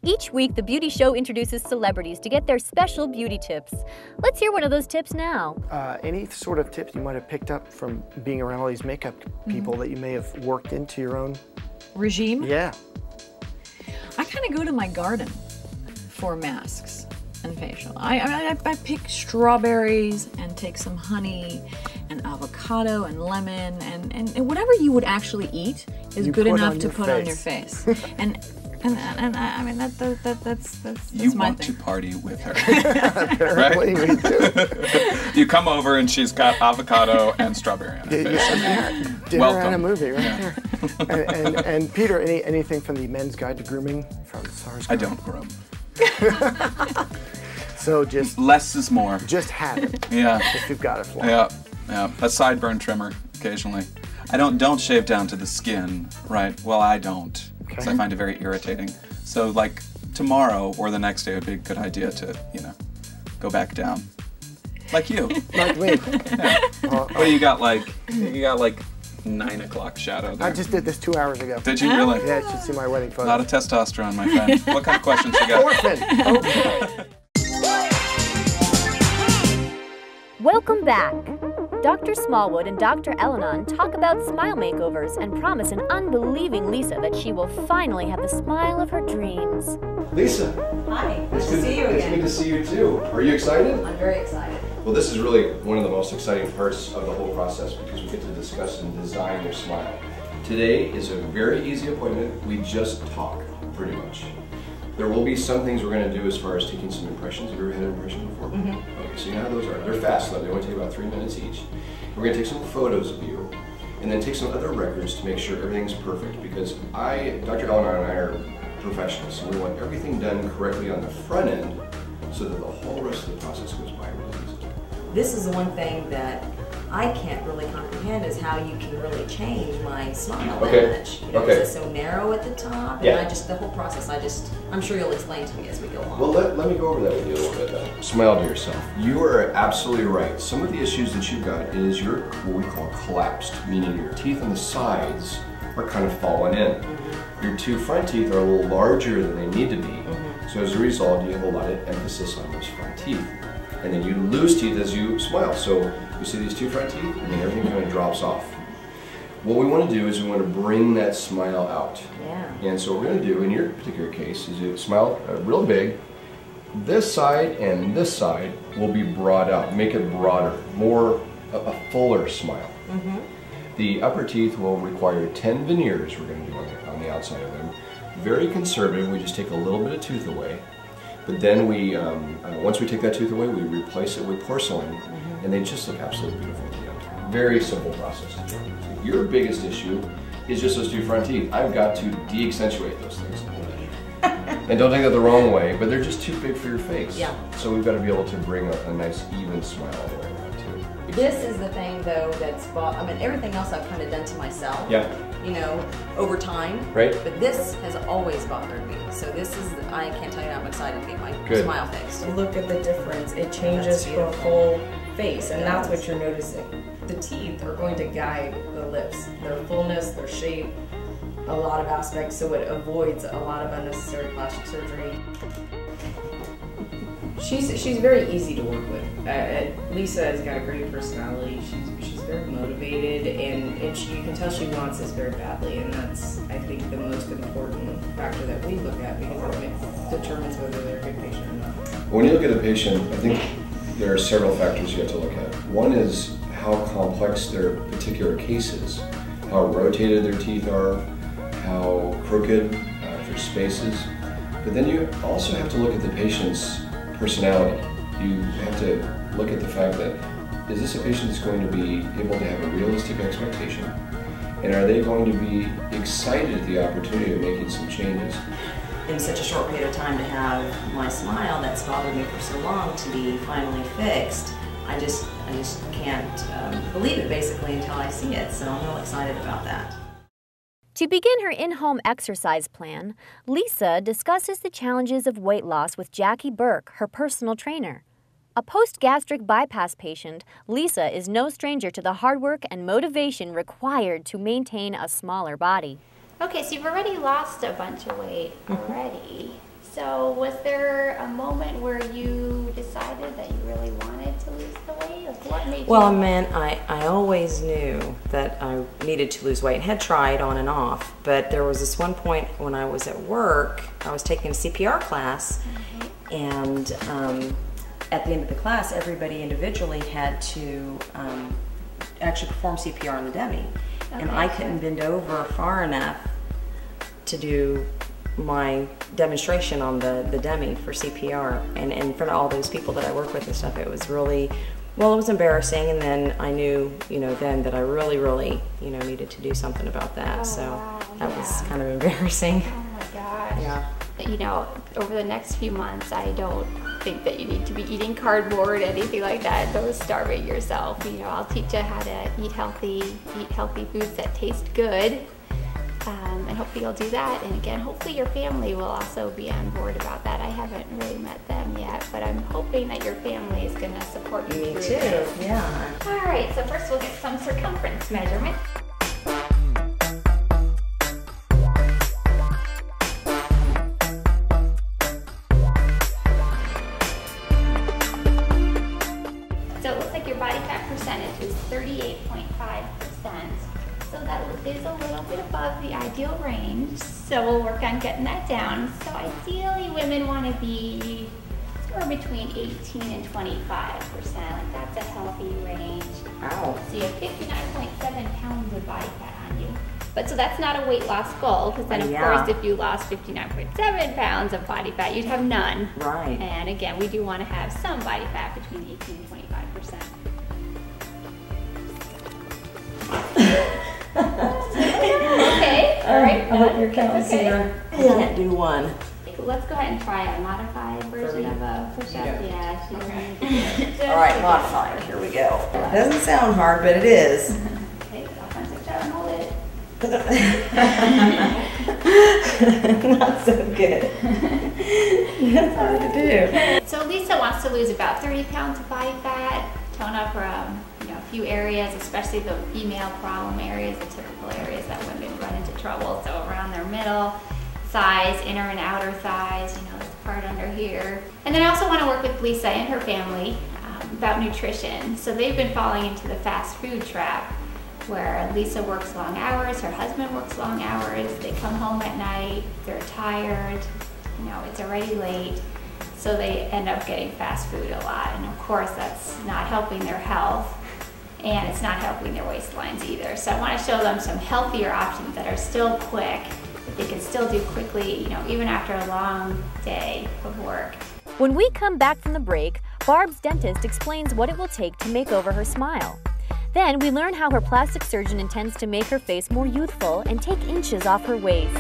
Each week, the beauty show introduces celebrities to get their special beauty tips. Let's hear one of those tips now. Any sort of tips you might have picked up from being around all these makeup people that you may have worked into your own regime? Yeah. I kind of go to my garden for masks and facial. I pick strawberries and take some honey and avocado and lemon and whatever you would actually eat is good enough to put on your face. and I mean that's you my want thing. to party with her. Apparently we do. You come over and she's got avocado and strawberry on her face. Dinner Welcome. and a movie right there. And Peter, anything from the Men's Guide to Grooming from Sarsgaard? I don't groom. So just less is more. Just have it. Yeah. If you've got it for Yeah. A sideburn trimmer occasionally. I don't shave down to the skin, right? Well, I don't, because I find it very irritating. So like tomorrow or the next day would be a good idea to, go back down. Like you. Like me. Yeah. Well, you got like 9 o'clock shadow there. I just did this 2 hours ago. Did you really? Yeah, you should see my wedding photo. A lot of testosterone, my friend. What kind of questions you got? Orphan. Okay. Welcome back. Dr. Smallwood and Dr. Elannan talk about smile makeovers and promise an unbelieving Lisa that she will finally have the smile of her dreams. Lisa. Hi, nice to see you again. It's good to see you too. Are you excited? I'm very excited. Well, this is really one of the most exciting parts of the whole process because we get to discuss and design your smile. Today is a very easy appointment. We just talk, pretty much. There will be some things we're going to do as far as taking some impressions. Have you ever had an impression before? Okay, so you know how those are. They're fast though. They only take about 3 minutes each. We're going to take some photos of you and then take some other records to make sure everything's perfect because Dr. Elannan and I are professionals, and we want everything done correctly on the front end so that the whole rest of the process goes by really easy. This is the one thing that I can't really comprehend is how you can really change my smile image. Is it so narrow at the top? Yeah. And the whole process, I'm sure you'll explain to me as we go along. Well, let me go over that with you a little bit then. Smile to yourself. You are absolutely right. Some of the issues that you've got is you're what we call collapsed, meaning your teeth on the sides are kind of fallen in. Your 2 front teeth are a little larger than they need to be. So as a result, you have a lot of emphasis on those front teeth. And then you lose teeth as you smile. So you see these 2 front teeth, and then everything kind of drops off. What we want to do is we want to bring that smile out. Yeah. And so what we're going to do in your particular case is you smile real big. This side and this side will be brought out, make it broader, more a fuller smile. The upper teeth will require 10 veneers we're going to do on the outside of them. Very conservative, we just take a little bit of tooth away. But then we, once we take that tooth away, we replace it with porcelain, and they just look absolutely beautiful at the end. Very simple process. Your biggest issue is just those 2 front teeth. I've got to de-accentuate those things. And don't take that the wrong way, but they're just too big for your face. Yeah. So we've got to be able to bring a nice even smile all the way around too. This is the thing though that's, everything else I've kind of done to myself. Yeah. Over time. Right. But this has always bothered me. So this is, I can't tell you how I'm excited to get my smile fixed. Look at the difference. It changes your whole face, and that's what you're noticing. The teeth are going to guide the lips, their fullness, their shape, a lot of aspects, so it avoids a lot of unnecessary plastic surgery. She's very easy to work with. Lisa has got a great personality. She's very motivated, and you can tell she wants this very badly, and that's, I think, the most important factor that we look at because it determines whether they're a good patient or not. When you look at a patient, I think there are several factors you have to look at. One is how complex their particular case is, how rotated their teeth are, how crooked their spaces. But then you also have to look at the patient's personality. You have to look at the fact that is this a patient that's going to be able to have a realistic expectation? And are they going to be excited at the opportunity of making some changes? In such a short period of time to have my smile that's bothered me for so long to be finally fixed, I just can't believe it basically until I see it. So I'm real excited about that. To begin her in-home exercise plan, Lisa discusses the challenges of weight loss with Jacky Burke, her personal trainer. A post-gastric bypass patient, Lisa is no stranger to the hard work and motivation required to maintain a smaller body. Okay, so you've already lost a bunch of weight already. So was there a moment where you decided that you really wanted to lose the weight? Like what made Well, you... man, I always knew that I needed to lose weight and had tried on and off, but there was this one point when I was at work, I was taking a CPR class, and at the end of the class, everybody individually had to actually perform CPR on the dummy. And I couldn't bend over far enough to do my demonstration on the dummy for CPR, and in front of all those people that I work with and stuff. It was really, well, it was embarrassing, and then I knew, then that I really, needed to do something about that. That was kind of embarrassing. Oh my gosh. Yeah. Over the next few months, I don't think that you need to be eating cardboard, anything like that. Don't starving yourself. I'll teach you how to eat healthy foods that taste good. And hopefully you'll do that. And again, hopefully your family will also be on board about that. I haven't really met them yet, but I'm hoping that your family is going to support you. Me through too, this. yeah. All right, so first we'll get some circumference measurement. So it looks like your body fat percentage is 38.5%. So that is a little bit above the ideal range. So we'll work on getting that down. So ideally women want to be somewhere between 18 and 25%. Like that's a healthy range. Wow. So you have 59.7 pounds of body fat on you. But so that's not a weight loss goal, because then of course if you lost 59.7 pounds of body fat, you'd have none. Right. And again, we do want to have some body fat between 18 and 25%. Okay, all right. I hope you're counting here. I can't do one. Let's go ahead and try a modified version of a push-up. Yeah. All right, modified. Here we go. Doesn't sound hard, but it is. Okay, offensive turn, hold it. Not so good. That's hard to do. So Lisa wants to lose about 30 pounds of body fat, tone up her, a few areas, especially the female problem areas, the typical areas that women run into trouble. So around their middle thighs, inner and outer thighs, this part under here. And then I also want to work with Lisa and her family about nutrition. So they've been falling into the fast food trap, where Lisa works long hours, her husband works long hours, they come home at night, they're tired, it's already late, so they end up getting fast food a lot. And of course that's not helping their health, and it's not helping their waistlines either. So I want to show them some healthier options that are still quick, that they can still do quickly, even after a long day of work. When we come back from the break, Barb's dentist explains what it will take to make over her smile. Then we learn how her plastic surgeon intends to make her face more youthful and take inches off her waist.